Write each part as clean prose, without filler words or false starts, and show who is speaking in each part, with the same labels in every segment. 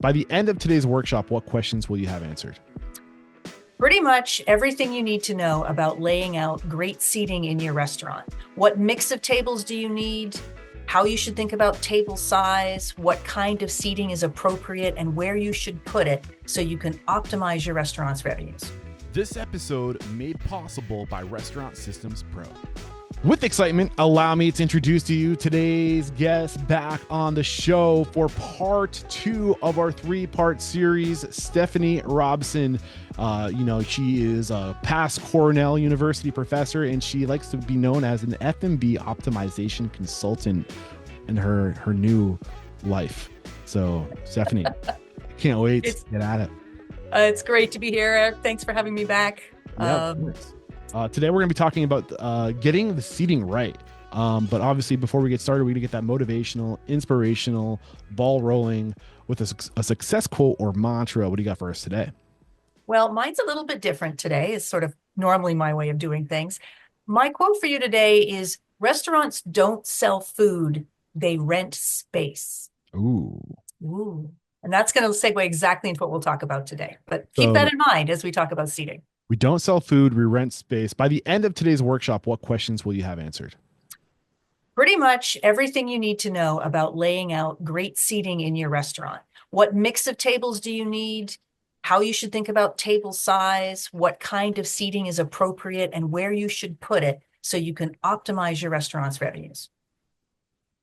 Speaker 1: By the end of today's workshop, what questions will you have answered?
Speaker 2: Pretty much everything you need to know about laying out great seating in your restaurant. What mix of tables do you need? How you should think about table size, what kind of seating is appropriate, and where you should put it so you can optimize your restaurant's revenues.
Speaker 1: This episode made possible by Restaurant Systems Pro. With excitement, allow me to introduce to you today's guest back on the show for part 2 of our 3-part series, Stephani Robson. She is a past Cornell University professor, and she likes to be known as an F&B optimization consultant in her new life. So, Stephani, can't wait to get at it.
Speaker 2: It's great to be here, Eric. Thanks for having me back.
Speaker 1: Today we're going to be talking about getting the seating right. But obviously, before we get started, we're going to get that motivational, inspirational ball rolling with a success quote or mantra. What do you got for us today?
Speaker 2: Well, mine's a little bit different today. It's sort of normally my way of doing things. My quote for you today is, restaurants don't sell food, they rent space.
Speaker 1: Ooh.
Speaker 2: And that's going to segue exactly into what we'll talk about today. But keep that in mind as we talk about seating.
Speaker 1: We don't sell food, we rent space. By the end of today's workshop, what questions will you have answered?
Speaker 2: Pretty much everything you need to know about laying out great seating in your restaurant. What mix of tables do you need? How you should think about table size, what kind of seating is appropriate, and where you should put it so you can optimize your restaurant's revenues.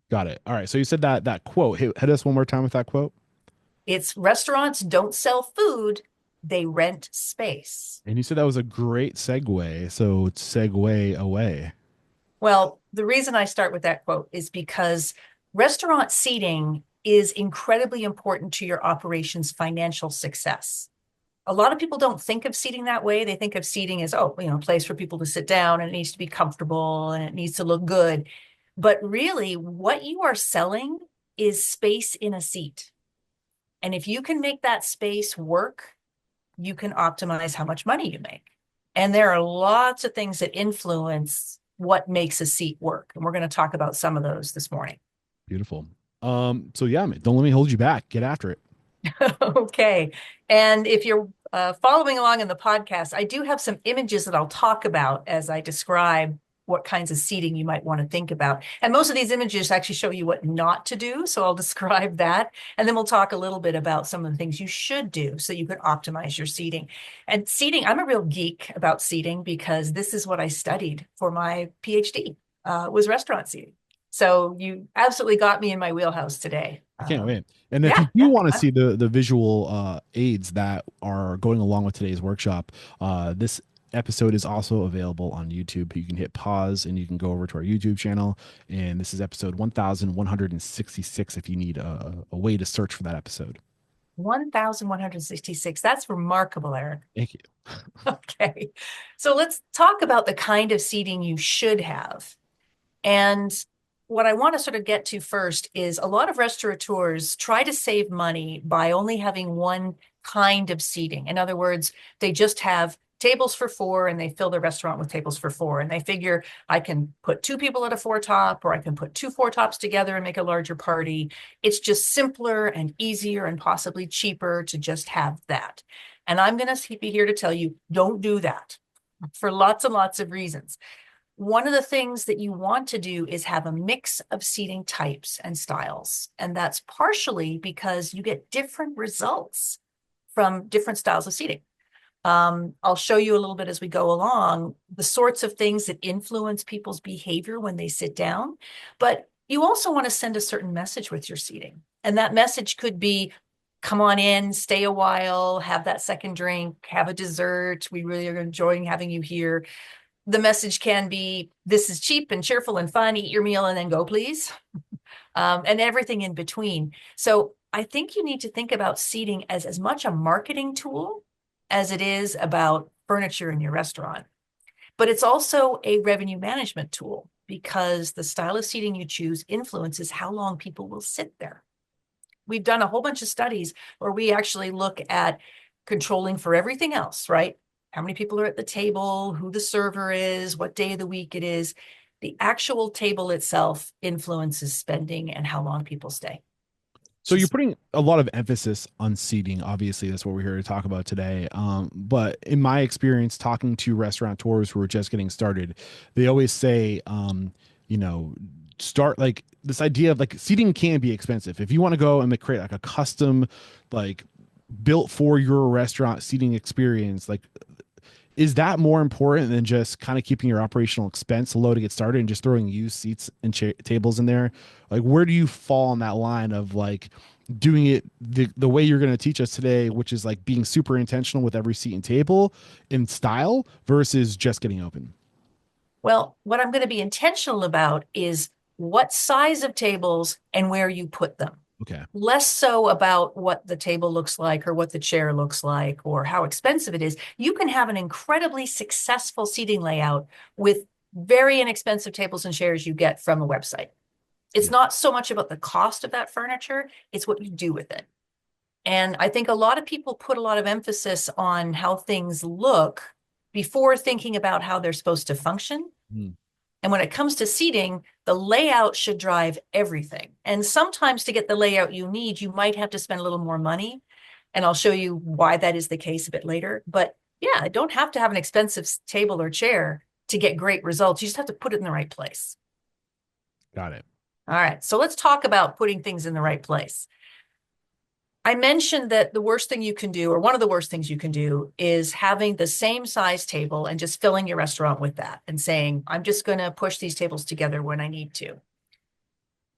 Speaker 1: Got it. All right. So you said that quote. Hit us one more time with that quote.
Speaker 2: It's, restaurants don't sell food, they rent space.
Speaker 1: And you said that was a great segue. So segue away.
Speaker 2: Well, the reason I start with that quote is because restaurant seating is incredibly important to your operation's financial success. A lot of people don't think of seating that way. They think of seating as, a place for people to sit down, and it needs to be comfortable and it needs to look good. But really, what you are selling is space in a seat. And if you can make that space work, you can optimize how much money you make. And there are lots of things that influence what makes a seat work. And we're going to talk about some of those this morning.
Speaker 1: Beautiful. Don't let me hold you back. Get after it.
Speaker 2: Okay. And if you're following along in the podcast, I do have some images that I'll talk about as I describe what kinds of seating you might want to think about. And most of these images actually show you what not to do. So I'll describe that. And then we'll talk a little bit about some of the things you should do so you can optimize your seating. And seating, I'm a real geek about seating because this is what I studied for my PhD, was restaurant seating. So you absolutely got me in my wheelhouse today.
Speaker 1: I can't wait. And if you want to see the visual aids that are going along with today's workshop, this episode is also available on YouTube. You can hit pause and you can go over to our YouTube channel. And this is episode 1166 if you need a way to search for that episode.
Speaker 2: 1166. That's remarkable, Eric.
Speaker 1: Thank you.
Speaker 2: Okay. So let's talk about the kind of seating you should have. And what I want to sort of get to first is a lot of restaurateurs try to save money by only having one kind of seating. In other words, they just have tables for 4 and they fill their restaurant with tables for 4. And they figure, I can put 2 people at a 4-top, or I can put 2 4-tops together and make a larger party. It's just simpler and easier and possibly cheaper to just have that. And I'm going to be here to tell you, don't do that for lots and lots of reasons. One of the things that you want to do is have a mix of seating types and styles. And that's partially because you get different results from different styles of seating. I'll show you a little bit as we go along, the sorts of things that influence people's behavior when they sit down. But you also want to send a certain message with your seating. And that message could be, come on in, stay a while, have that second drink, have a dessert. We really are enjoying having you here. The message can be, this is cheap and cheerful and fun, eat your meal and then go, please. And everything in between. So I think you need to think about seating as much a marketing tool as it is about furniture in your restaurant. But it's also a revenue management tool because the style of seating you choose influences how long people will sit there. We've done a whole bunch of studies where we actually look at controlling for everything else, right? How many people are at the table, who the server is, what day of the week it is. The actual table itself influences spending and how long people stay.
Speaker 1: So you're putting a lot of emphasis on seating. Obviously, that's what we're here to talk about today. But in my experience, talking to restaurateurs who are just getting started, they always say, you know, start like this idea of like seating can be expensive. If you want to go and create like a custom, like built for your restaurant seating experience, like is that more important than just kind of keeping your operational expense low to get started and just throwing used seats and tables in there? Like, where do you fall on that line of like doing it the way you're going to teach us today, which is like being super intentional with every seat and table in style versus just getting open?
Speaker 2: Well, what I'm going to be intentional about is what size of tables and where you put them.
Speaker 1: Okay.
Speaker 2: Less so about what the table looks like or what the chair looks like or how expensive it is. You can have an incredibly successful seating layout with very inexpensive tables and chairs you get from a website. It's
Speaker 1: Yeah.
Speaker 2: not so much about the cost of that furniture, it's what you do with it. And I think a lot of people put a lot of emphasis on how things look before thinking about how they're supposed to function.
Speaker 1: Mm.
Speaker 2: And when it comes to seating, the layout should drive everything. And sometimes to get the layout you need, you might have to spend a little more money. And I'll show you why that is the case a bit later. But yeah, I don't have to have an expensive table or chair to get great results. You just have to put it in the right place.
Speaker 1: Got it.
Speaker 2: All right, so let's talk about putting things in the right place. I mentioned that the worst thing you can do, or one of the worst things you can do, is having the same size table and just filling your restaurant with that and saying, I'm just going to push these tables together when I need to.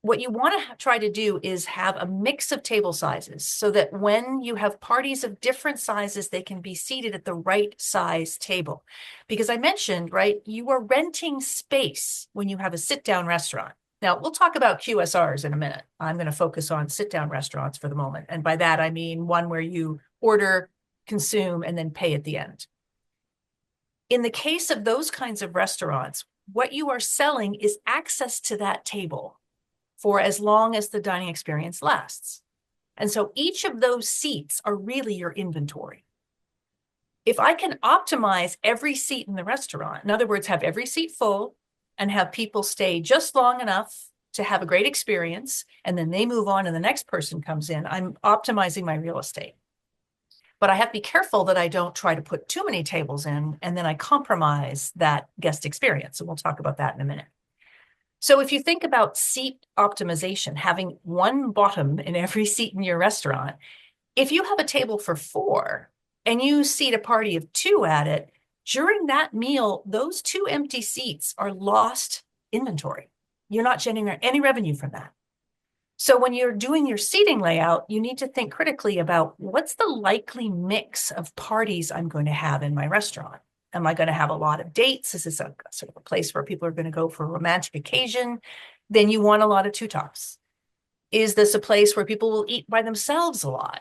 Speaker 2: What you want to try to do is have a mix of table sizes so that when you have parties of different sizes, they can be seated at the right size table. Because I mentioned, right, you are renting space when you have a sit-down restaurant. Now, we'll talk about QSRs in a minute. I'm going to focus on sit-down restaurants for the moment. And by that, I mean one where you order, consume, and then pay at the end. In the case of those kinds of restaurants, what you are selling is access to that table for as long as the dining experience lasts. And so each of those seats are really your inventory. If I can optimize every seat in the restaurant, in other words, have every seat full, and have people stay just long enough to have a great experience, and then they move on and the next person comes in, I'm optimizing my real estate. But I have to be careful that I don't try to put too many tables in, and then I compromise that guest experience. And we'll talk about that in a minute. So if you think about seat optimization, having one bottom in every seat in your restaurant, if you have a table for 4 and you seat a party of 2 at it, during that meal, those 2 empty seats are lost inventory. You're not generating any revenue from that. So when you're doing your seating layout, you need to think critically about what's the likely mix of parties I'm going to have in my restaurant. Am I going to have a lot of dates? Is this a sort of a place where people are going to go for a romantic occasion? Then you want a lot of 2-tops. Is this a place where people will eat by themselves a lot?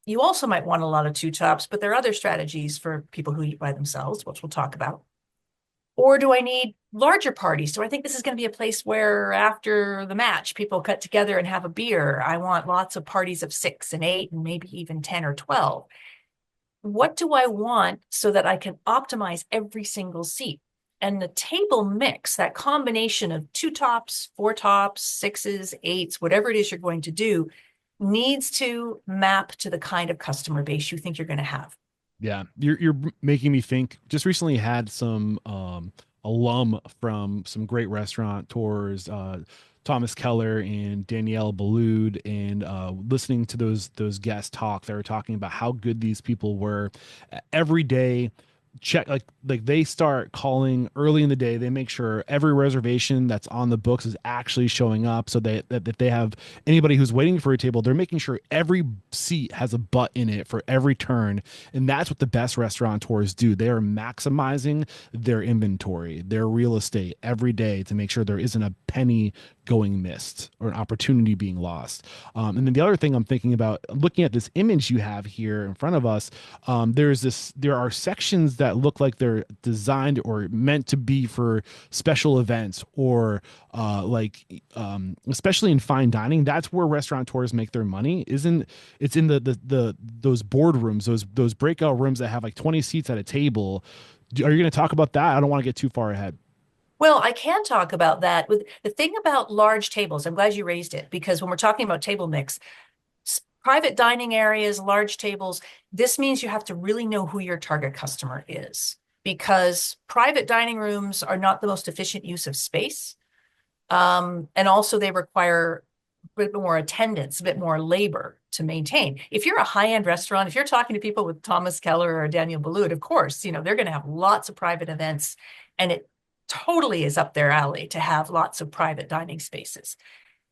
Speaker 2: You also might want a lot of 2-tops, but there are other strategies for people who eat by themselves, which we'll talk about. Or do I need larger parties? Do I think this is going to be a place where after the match, people cut together and have a beer? I want lots of parties of 6 and 8 and maybe even 10 or 12. What do I want so that I can optimize every single seat? And the table mix, that combination of 2-tops, 4-tops, 6s, 8s, whatever it is you're going to do, needs to map to the kind of customer base you think you're going to have.
Speaker 1: Yeah, you're making me think. Just recently had some alum from some great restaurant tours, Thomas Keller and Danielle Balud, and listening to those guests talk, they were talking about how good these people were every day. Check like they start calling early in the day. They make sure every reservation that's on the books is actually showing up, so that if they have anybody who's waiting for a table, they're making sure every seat has a butt in it for every turn. And that's what the best restaurateurs do. They are maximizing their inventory, their real estate every day to make sure there isn't a penny going missed or an opportunity being lost. And then the other thing I'm thinking about, looking at this image you have here in front of us, there are sections that look like they're designed or meant to be for special events or especially in fine dining. That's where restaurateurs make their money. It's in the those boardrooms, those breakout rooms that have like 20 seats at a table. Are you going to talk about that? I don't want to get too far ahead.
Speaker 2: Well, I can talk about that. With the thing about large tables, I'm glad you raised it, because when we're talking about table mix, private dining areas, large tables, this means you have to really know who your target customer is, because private dining rooms are not the most efficient use of space. And also they require a bit more attendance, a bit more labor to maintain. If you're a high-end restaurant, if you're talking to people with Thomas Keller or Daniel Boulud, of course, they're going to have lots of private events, and it totally is up their alley to have lots of private dining spaces.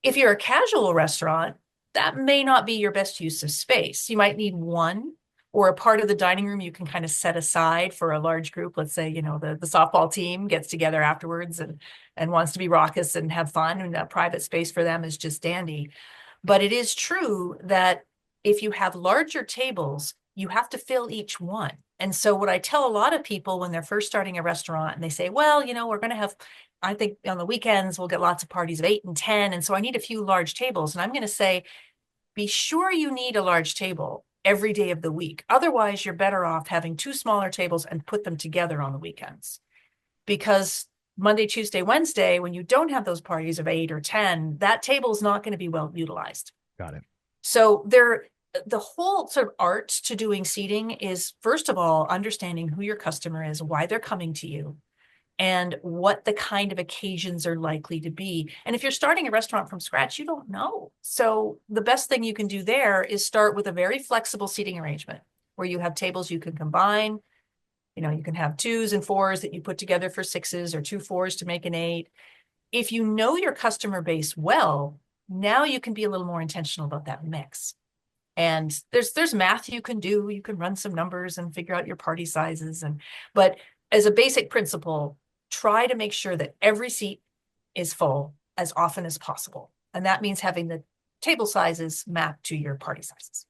Speaker 2: If you're a casual restaurant, that may not be your best use of space. You might need one or a part of the dining room you can kind of set aside for a large group. Let's say, the softball team gets together afterwards and wants to be raucous and have fun, and a private space for them is just dandy. But it is true that if you have larger tables, you have to fill each one. And so what I tell a lot of people when they're first starting a restaurant and they say, well, we're going to have, I think on the weekends, we'll get lots of parties of 8 and 10. And so I need a few large tables. And I'm going to say, be sure you need a large table every day of the week. Otherwise, you're better off having 2 smaller tables and put them together on the weekends. Because Monday, Tuesday, Wednesday, when you don't have those parties of 8 or 10, that table is not going to be well utilized.
Speaker 1: Got it.
Speaker 2: So the whole sort of art to doing seating is, first of all, understanding who your customer is, why they're coming to you, and what the kind of occasions are likely to be. And if you're starting a restaurant from scratch, you don't know. So the best thing you can do there is start with a very flexible seating arrangement where you have tables you can combine. You can have 2s and 4s that you put together for 6s, or 2 4s to make an 8. If you know your customer base well, now you can be a little more intentional about that mix. And there's math you can do. You can run some numbers and figure out your party sizes. But as a basic principle, try to make sure that every seat is full as often as possible. And that means having the table sizes mapped to your party sizes.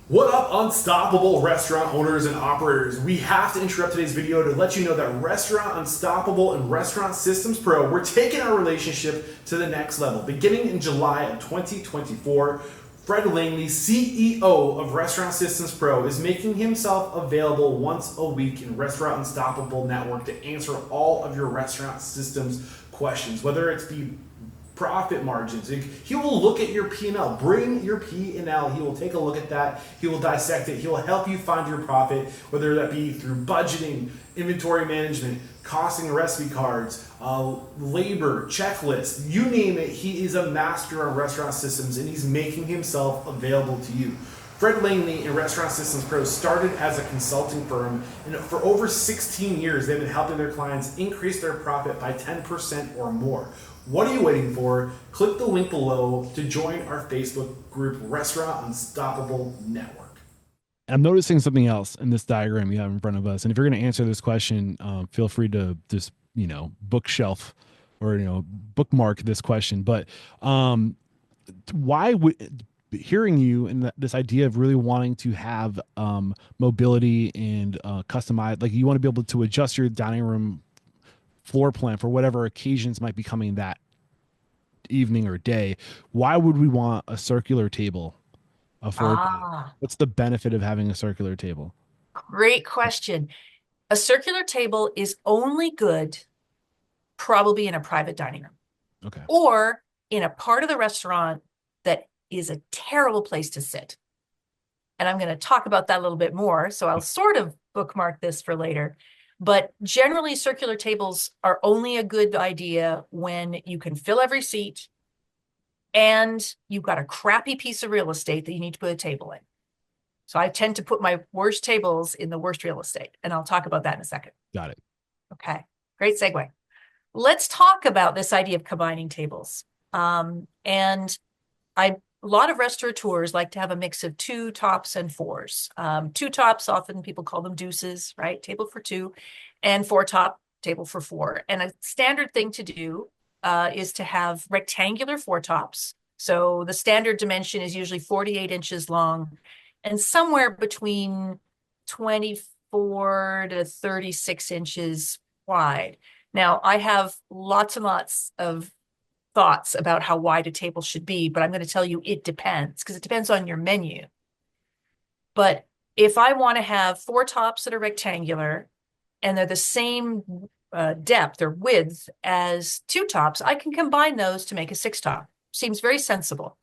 Speaker 1: What up, unstoppable restaurant owners and operators? We have to interrupt today's video to let you know that Restaurant Unstoppable and Restaurant Systems Pro, we're taking our relationship to the next level. Beginning in July of 2024, Fred Langley, CEO of Restaurant Systems Pro, is making himself available once a week in Restaurant Unstoppable Network to answer all of your restaurant systems questions, whether it's the profit margins. He will look at your P&L. Bring your P&L. He will take a look at that. He will dissect it. He will help you find your profit, whether that be through budgeting, inventory management, costing recipe cards, labor, checklists, you name it. He is a master on restaurant systems, and he's making himself available to you. Fred Langley and Restaurant Systems Pro started as a consulting firm, and for over 16 years, they've been helping their clients increase their profit by 10% or more. What are you waiting for? Click the link below to join our Facebook group, Restaurant Unstoppable Network. I'm noticing something else in this diagram you have in front of us. And if you're going to answer this question, feel free to just, bookshelf or, bookmark this question. But why would hearing you and this idea of really wanting to have mobility and customize, like you want to be able to adjust your dining room floor plan for whatever occasions might be coming that evening or day, why would we want a circular table? What's the benefit of having a circular table?
Speaker 2: Great question. A circular table is only good probably in a private dining room.
Speaker 1: Okay.
Speaker 2: Or in a part of the restaurant that is a terrible place to sit. And I'm going to talk about that a little bit more. So I'll sort of bookmark this for later. But generally, circular tables are only a good idea when you can fill every seat and you've got a crappy piece of real estate that you need to put a table in. So I tend to put my worst tables in the worst real estate, and I'll talk about that in a second.
Speaker 1: Got it.
Speaker 2: Okay, great segue. Let's talk about this idea of combining tables. A lot of restaurateurs like to have a mix of 2 tops and 4s. 2 tops, often people call them deuces, right? Table for 2, and 4 top, table for 4. And a standard thing to do is to have rectangular 4 tops. So the standard dimension is usually 48 inches long and somewhere between 24 to 36 inches wide. Now, I have lots and lots of thoughts about how wide a table should be, but I'm going to tell you it depends, because it depends on your menu. But if I want to have 4 tops that are rectangular and they're the same depth or width as 2 tops, I can combine those to make a 6 top. Seems very sensible.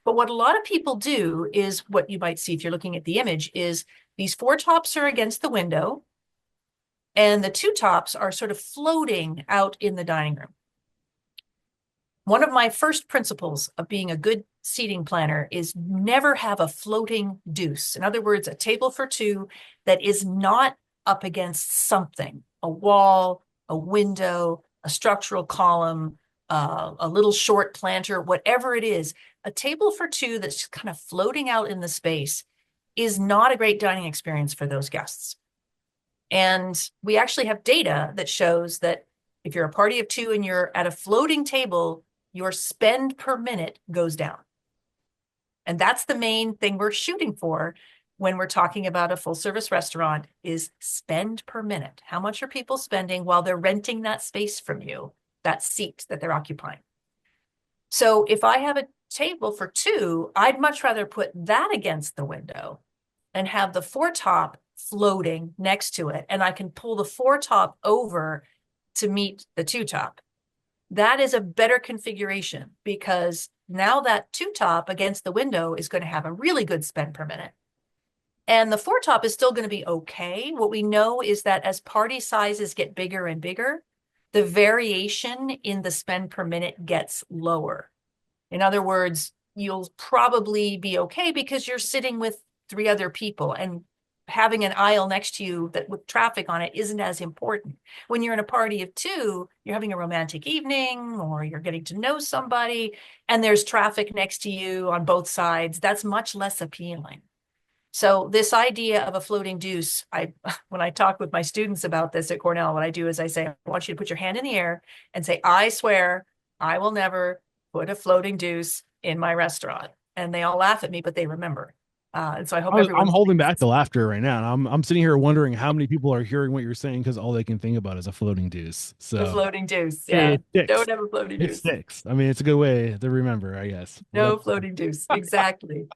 Speaker 2: But what a lot of people do is what you might see if you're looking at the image is these four tops are against the window and the two tops are sort of floating out in the dining room. One of my first principles of being a good seating planner is never have a floating deuce. In other words, a table for two that is not up against something, a wall, a window, a structural column, a little short planter, whatever it is. A table for two that's just kind of floating out in the space is not a great dining experience for those guests. And we actually have data that shows that if you're a party of two and you're at a floating table, your spend per minute goes down. And that's the main thing we're shooting for when we're talking about a full service restaurant is spend per minute. How much are people spending while they're renting that space from you, that seat that they're occupying? So if I have a table for two, I'd much rather put that against the window and have the four top floating next to it. And I can pull the four top over to meet the two top. That is a better configuration because now that two top against the window is going to have a really good spend per minute. And the four top is still going to be okay. What we know is that as party sizes get bigger and bigger, the variation in the spend per minute gets lower. In other words, you'll probably be okay because you're sitting with three other people and having an aisle next to you that with traffic on it isn't as important. When you're in a party of two, you're having a romantic evening or you're getting to know somebody and there's traffic next to you on both sides. That's much less appealing. So this idea of a floating deuce, when I talk with my students about this at Cornell, what I do is I say, I want you to put your hand in the air and say, I swear I will never put a floating deuce in my restaurant. And they all laugh at me, but they remember. And so I hope
Speaker 1: I'm
Speaker 2: everyone.
Speaker 1: holding back the laughter right now. And I'm sitting here wondering how many people are hearing what you're saying because all they can think about is a floating deuce.
Speaker 2: The
Speaker 1: So
Speaker 2: floating deuce. Yeah.
Speaker 1: it sticks.
Speaker 2: Don't have a floating
Speaker 1: It
Speaker 2: deuce.
Speaker 1: sticks. I mean, it's a good way to remember, I guess.
Speaker 2: No floating deuce. Exactly.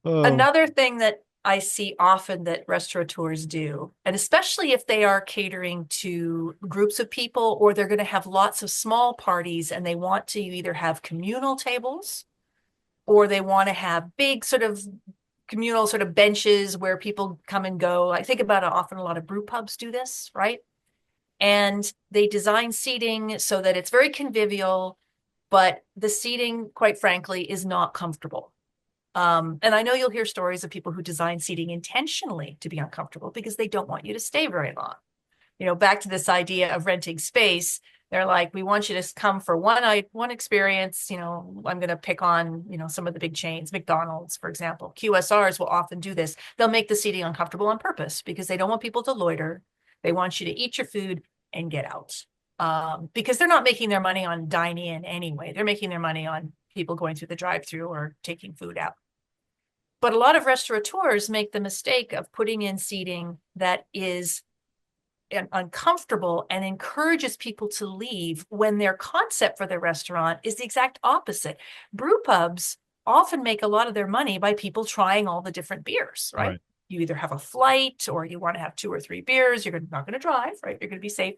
Speaker 1: Oh,
Speaker 2: Another thing that I see often that restaurateurs do, and especially if they are catering to groups of people or they're going to have lots of small parties and they want to either have communal tables or they want to have big sort of communal sort of benches where people come and go. I think about it often a lot of brew pubs do this, right? And they design seating so that it's very convivial, but the seating, quite frankly, is not comfortable. And I know you'll hear stories of people who design seating intentionally to be uncomfortable because they don't want you to stay very long. You know, back to this idea of renting space, they're like, we want you to come for one experience. You know, I'm going to pick on, you know, some of the big chains, McDonald's, for example. QSRs will often do this. They'll make the seating uncomfortable on purpose because they don't want people to loiter. They want you to eat your food and get out. Because they're not making their money on dine in anyway. They're making their money on people going through the drive-through or taking food out. But a lot of restaurateurs make the mistake of putting in seating that is uncomfortable and encourages people to leave when their concept for their restaurant is the exact opposite. Brew pubs often make a lot of their money by people trying all the different beers, right? You either have a flight or you want to have two or three beers. You're not going to drive, right? You're going to be safe.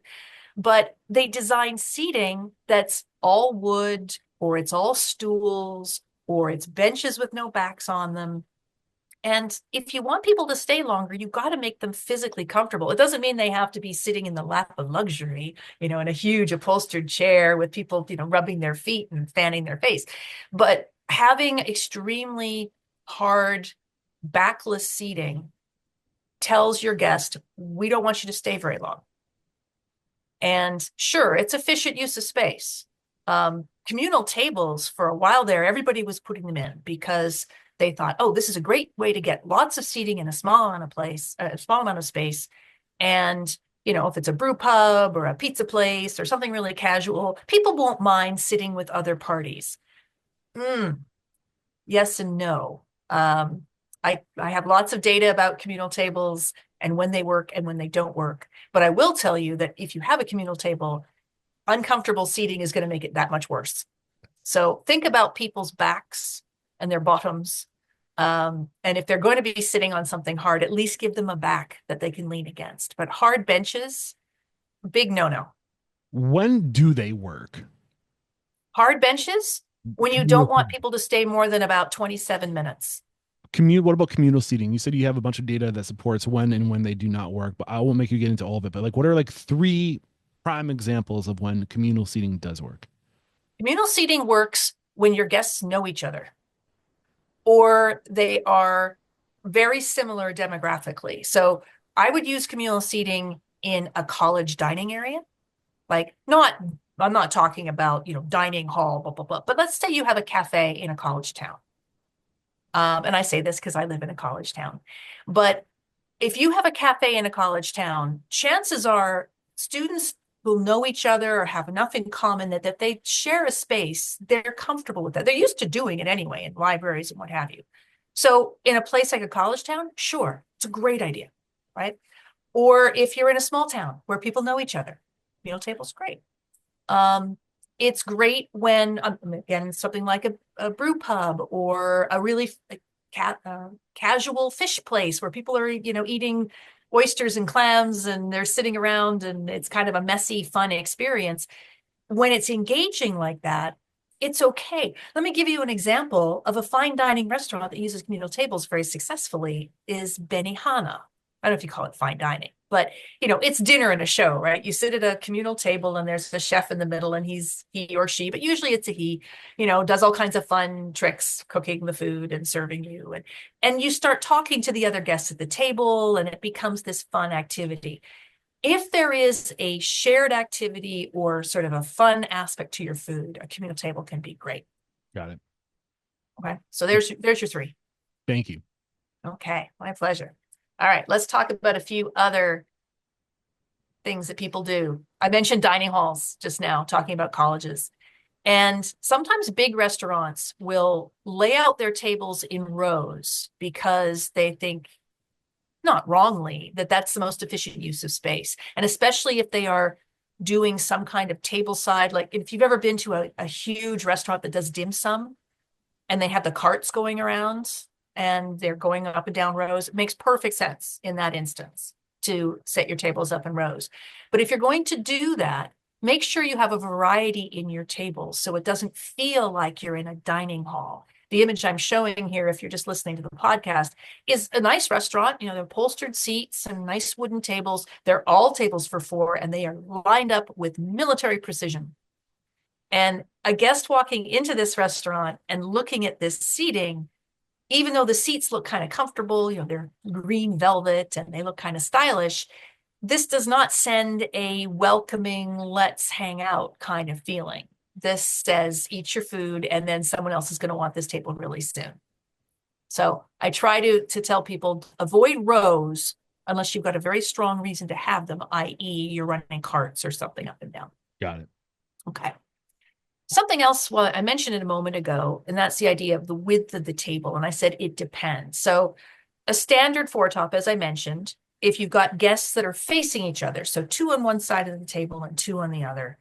Speaker 2: But they design seating that's all wood or it's all stools or it's benches with no backs on them. And if you want people to stay longer, you've got to make them physically comfortable. It doesn't mean they have to be sitting in the lap of luxury, you know, in a huge upholstered chair with people, you know, rubbing their feet and fanning their face. But having extremely hard backless seating tells your guest, we don't want you to stay very long. And sure, it's efficient use of space. Communal tables, for a while there, everybody was putting them in because they thought, oh, this is a great way to get lots of seating in a small amount of space. And, you know, if it's a brew pub or a pizza place or something really casual, people won't mind sitting with other parties. Yes and no. I have lots of data about communal tables and when they work and when they don't work. But I will tell you that if you have a communal table, uncomfortable seating is going to make it that much worse. So think about people's backs and their bottoms. And if they're going to be sitting on something hard, at least give them a back that they can lean against. But hard benches, big no-no.
Speaker 1: when do they work?
Speaker 2: Hard benches, when you don't
Speaker 1: Communal,
Speaker 2: want people to stay more than about 27 minutes.
Speaker 1: what about communal seating? You said you have a bunch of data that supports when and when they do not work, but I won't make you get into all of it. But like, what are like three prime examples of when communal seating does work?
Speaker 2: Communal seating works when your guests know each other or they are very similar demographically. So I would use communal seating in a college dining area. Like not, I'm not talking about, dining hall, blah, blah, blah. But let's say you have a cafe in a college town. And I say this because I live in a college town. But if you have a cafe in a college town, chances are students will know each other or have enough in common that if they share a space, they're comfortable with that. They're used to doing it anyway in libraries and what have you. So in a place like a college town, sure, it's a great idea, right? Or if you're in a small town where people know each other, meal table's great. It's great when, again, something like a brew pub or a really casual fish place where people are, eating oysters and clams and they're sitting around and it's kind of a messy, fun experience. When it's engaging like that, it's okay. Let me give you an example of a fine dining restaurant that uses communal tables very successfully is Benihana. I don't know if you call it fine dining, but it's dinner and a show, right? You sit at a communal table and there's the chef in the middle and he or she, but usually it's a he, does all kinds of fun tricks, cooking the food and serving you. And you start talking to the other guests at the table and it becomes this fun activity. If there is a shared activity or sort of a fun aspect to your food, a communal table can be great.
Speaker 1: Got it.
Speaker 2: Okay. So there's your three.
Speaker 1: Thank you.
Speaker 2: Okay. My pleasure. All right, let's talk about a few other things that people do. I mentioned dining halls just now, talking about colleges. And sometimes big restaurants will lay out their tables in rows because they think, not wrongly, that that's the most efficient use of space. And especially if they are doing some kind of tableside, like if you've ever been to a huge restaurant that does dim sum and they have the carts going around and they're going up and down rows, it makes perfect sense in that instance to set your tables up in rows. But if you're going to do that, make sure you have a variety in your tables so it doesn't feel like you're in a dining hall. The image I'm showing here, if you're just listening to the podcast, is a nice restaurant. They're upholstered seats and nice wooden tables. They're all tables for four, and they are lined up with military precision. And a guest walking into this restaurant and looking at this seating, even though the seats look kind of comfortable, they're green velvet and they look kind of stylish, this does not send a welcoming, let's hang out kind of feeling. This says, eat your food, and then someone else is going to want this table really soon. So I try to tell people, avoid rows unless you've got a very strong reason to have them, i.e. you're running carts or something up and down.
Speaker 1: Got it.
Speaker 2: Okay. Something else, well, I mentioned it a moment ago, and that's the idea of the width of the table. And I said it depends. So a standard four top, as I mentioned, if you've got guests that are facing each other, so two on one side of the table and two on the other,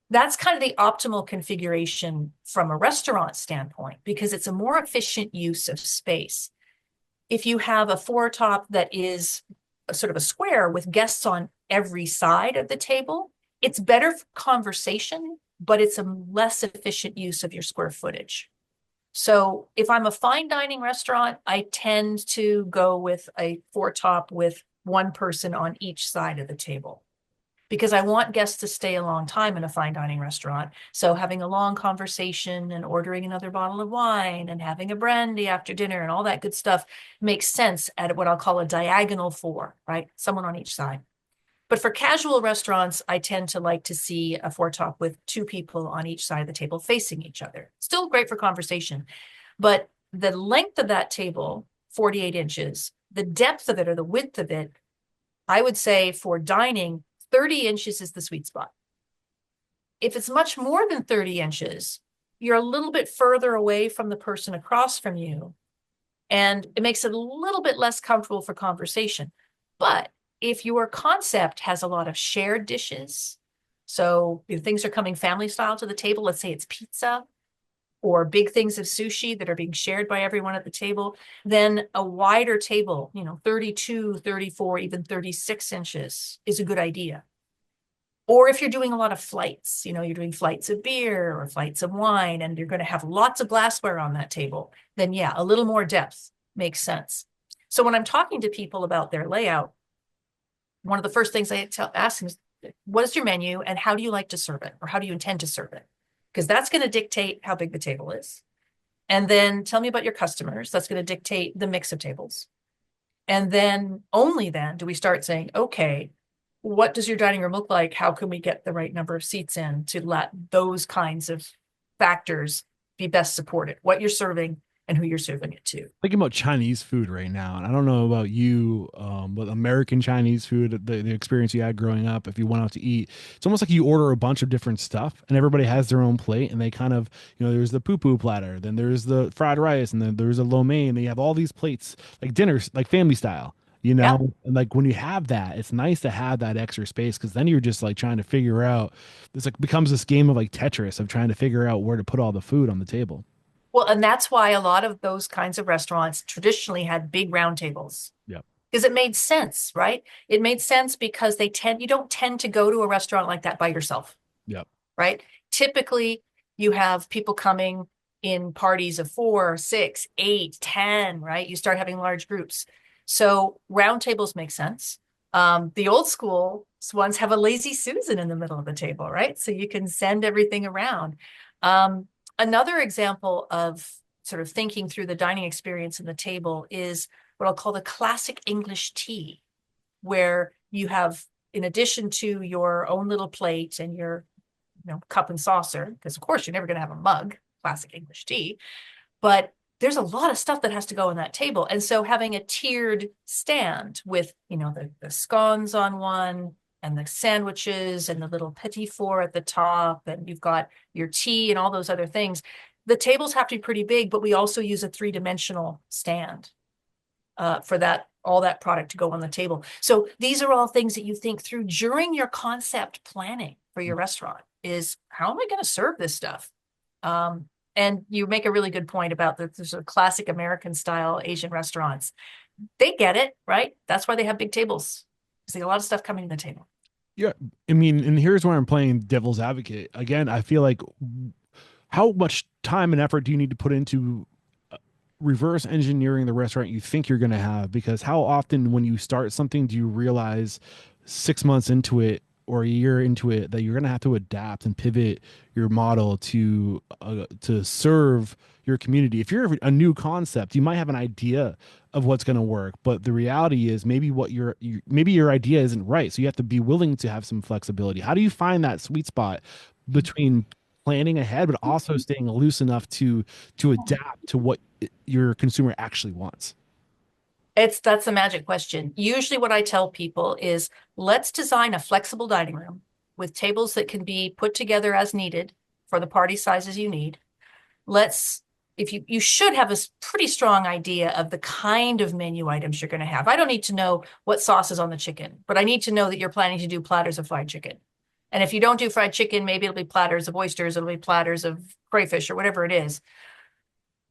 Speaker 2: that's kind of the optimal configuration from a restaurant standpoint, because it's a more efficient use of space. If you have a four top that is a sort of a square with guests on every side of the table, it's better for conversation, but it's a less efficient use of your square footage. So if I'm a fine dining restaurant, I tend to go with a four top with one person on each side of the table, because I want guests to stay a long time in a fine dining restaurant. So having a long conversation and ordering another bottle of wine and having a brandy after dinner and all that good stuff makes sense at what I'll call a diagonal four, right? Someone on each side. But for casual restaurants, I tend to like to see a four top with two people on each side of the table facing each other. Still great for conversation. But the length of that table, 48 inches, the depth of it or the width of it, I would say for dining, 30 inches is the sweet spot. If it's much more than 30 inches, you're a little bit further away from the person across from you, and it makes it a little bit less comfortable for conversation. But if your concept has a lot of shared dishes, so if things are coming family style to the table, let's say it's pizza or big things of sushi that are being shared by everyone at the table, then a wider table, 32, 34, even 36 inches is a good idea. Or if you're doing a lot of flights, you're doing flights of beer or flights of wine, and you're going to have lots of glassware on that table, then yeah, a little more depth makes sense. So when I'm talking to people about their layout, one of the first things I ask them is, what is your menu and how do you like to serve it? Or how do you intend to serve it? Because that's going to dictate how big the table is. And then tell me about your customers. That's going to dictate the mix of tables. And then only then do we start saying, okay, what does your dining room look like? How can we get the right number of seats in to let those kinds of factors be best supported? What you're serving and who you're serving it to.
Speaker 1: Thinking about Chinese food right now, and I don't know about you, but American Chinese food, the experience you had growing up, if you went out to eat, it's almost like you order a bunch of different stuff, and everybody has their own plate, and they kind of, there's the poo-poo platter, then there's the fried rice, and then there's a lo mein, and they have all these plates, like dinners, like family style.
Speaker 2: Yeah.
Speaker 1: And like when you have that, it's nice to have that extra space because then you're just like trying to figure out. It's like becomes this game of like Tetris of trying to figure out where to put all the food on the table.
Speaker 2: Well, and that's why a lot of those kinds of restaurants traditionally had big round tables
Speaker 1: Yep.
Speaker 2: because it made sense, right? It made sense because you don't tend to go to a restaurant like that by yourself,
Speaker 1: Yep.
Speaker 2: right? Typically, you have people coming in parties of 4, 6, 8, 10, right? You start having large groups. So round tables make sense. The old school ones have a lazy Susan in the middle of the table, right? So you can send everything around. Another example of sort of thinking through the dining experience in the table is what I'll call the classic English tea, where you have, in addition to your own little plate and your cup and saucer, because of course you're never going to have a mug, classic English tea, but there's a lot of stuff that has to go on that table. And so having a tiered stand with, the scones on one and the sandwiches and the little petit four at the top, and you've got your tea and all those other things. The tables have to be pretty big, but we also use a 3-dimensional stand for all that product to go on the table. So these are all things that you think through during your concept planning for your restaurant is, how am I going to serve this stuff? And you make a really good point about the sort of classic American style Asian restaurants. They get it, right? That's why they have big tables. Because they have a lot of stuff coming to the table.
Speaker 1: Yeah. I mean, and here's where I'm playing devil's advocate. Again, I feel like how much time and effort do you need to put into reverse engineering the restaurant you think you're going to have? Because how often when you start something do you realize 6 months into it or a year into it that you're going to have to adapt and pivot your model to serve your community? If you're a new concept, you might have an idea of what's going to work, but the reality is maybe maybe your idea isn't right, so you have to be willing to have some flexibility. How do you find that sweet spot between planning ahead but also staying loose enough to adapt to what your consumer actually wants?
Speaker 2: That's the magic question. Usually what I tell people is, let's design a flexible dining room with tables that can be put together as needed for the party sizes you need. If you should have a pretty strong idea of the kind of menu items you're going to have. I don't need to know what sauce is on the chicken, but I need to know that you're planning to do platters of fried chicken. And if you don't do fried chicken, maybe it'll be platters of oysters, it'll be platters of crayfish or whatever it is.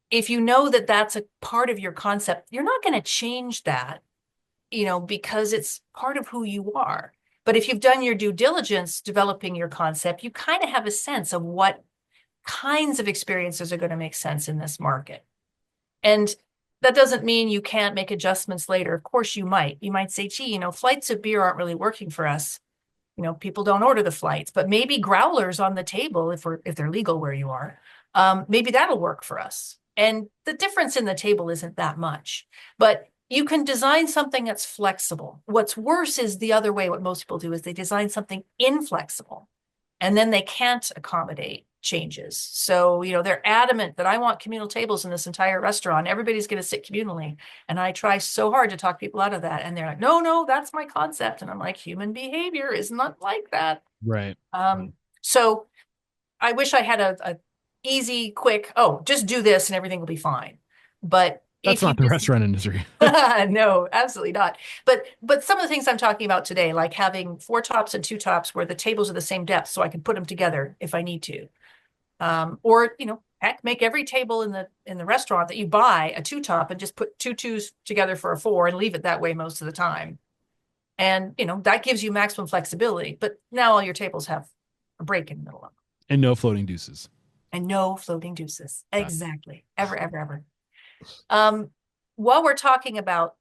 Speaker 2: If you know that that's a part of your concept, you're not going to change that, because it's part of who you are. But if you've done your due diligence developing your concept, you kind of have a sense of what kinds of experiences are going to make sense in this market. And that doesn't mean you can't make adjustments later. Of course you might. You might say, gee, flights of beer aren't really working for us. People don't order the flights, but maybe growlers on the table, if they're legal where you are, maybe that'll work for us. And the difference in the table isn't that much, but you can design something that's flexible. What's worse is the other way. What most people do is they design something inflexible and then they can't accommodate changes. So, they're adamant that I want communal tables in this entire restaurant. Everybody's going to sit communally. And I try so hard to talk people out of that. And they're like, no, that's my concept. And I'm like, human behavior is not like that.
Speaker 1: Right.
Speaker 2: So I wish I had a easy, quick, just do this and everything will be fine. But
Speaker 1: That's
Speaker 2: if you
Speaker 1: not the restaurant industry.
Speaker 2: no, absolutely not. But some of the things I'm talking about today, like having 4 tops and 2 tops where the tables are the same depth, so I can put them together if I need to. Or, heck, make every table in the restaurant that you buy a 2 top and just put 2 2s together for a 4 and leave it that way most of the time. And, that gives you maximum flexibility, but now all your tables have a break in the middle of them.
Speaker 1: And no floating deuces.
Speaker 2: And no floating deuces.
Speaker 1: Got it.
Speaker 2: Exactly. Ever, ever, ever. Um, while we're talking about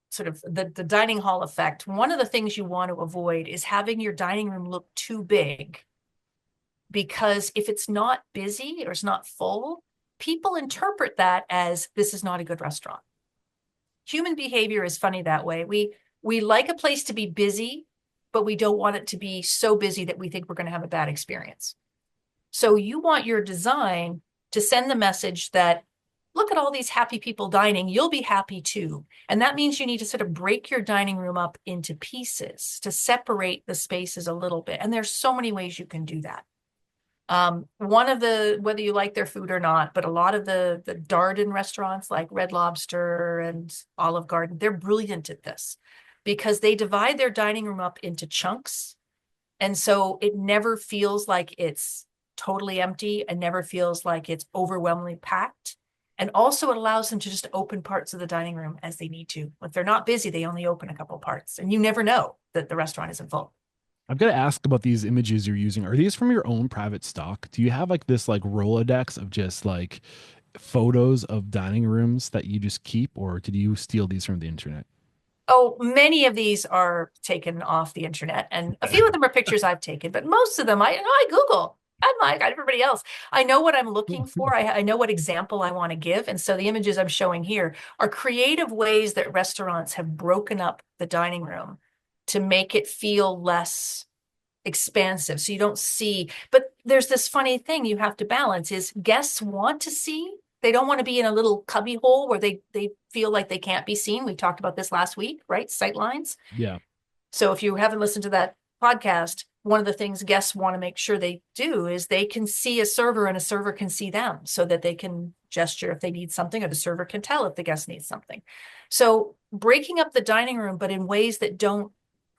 Speaker 2: sort of the dining hall effect, one of the things you want to avoid is having your dining room look too big. Because if it's not busy or it's not full, people interpret that as this is not a good restaurant. Human behavior is funny that way. We like a place to be busy, but we don't want it to be so busy that we think we're going to have a bad experience. So you want your design to send the message that, look at all these happy people dining, you'll be happy too. And that means you need to sort of break your dining room up into pieces to separate the spaces a little bit. And there's so many ways you can do that. One of the, whether you like their food or not, but a lot of the Darden restaurants like Red Lobster and Olive Garden, they're brilliant at this because they divide their dining room up into chunks. And so it never feels like it's totally empty and never feels like it's overwhelmingly packed. And also it allows them to just open parts of the dining room as they need to. If they're not busy, they only open a couple parts and you never know that the restaurant isn't full.
Speaker 1: I've got to ask about these images you're using. Are these from your own private stock? Do you have like this like Rolodex of just like photos of dining rooms that you just keep, or did you steal these from the internet?
Speaker 2: Oh, many of these are taken off the internet, and a few of them are pictures I've taken, but most of them I Google. I'm like everybody else. I know what I'm looking for. I know what example I want to give. And so the images I'm showing here are creative ways that restaurants have broken up the dining room to make it feel less expansive. So you don't see, but there's this funny thing you have to balance is guests want to see. They don't want to be in a little cubby hole where they feel like they can't be seen. We talked about this last week, right? Sight lines.
Speaker 1: Yeah.
Speaker 2: So if you haven't listened to that podcast, one of the things guests want to make sure they do is they can see a server and a server can see them so that they can gesture if they need something or the server can tell if the guest needs something. So breaking up the dining room, but in ways that don't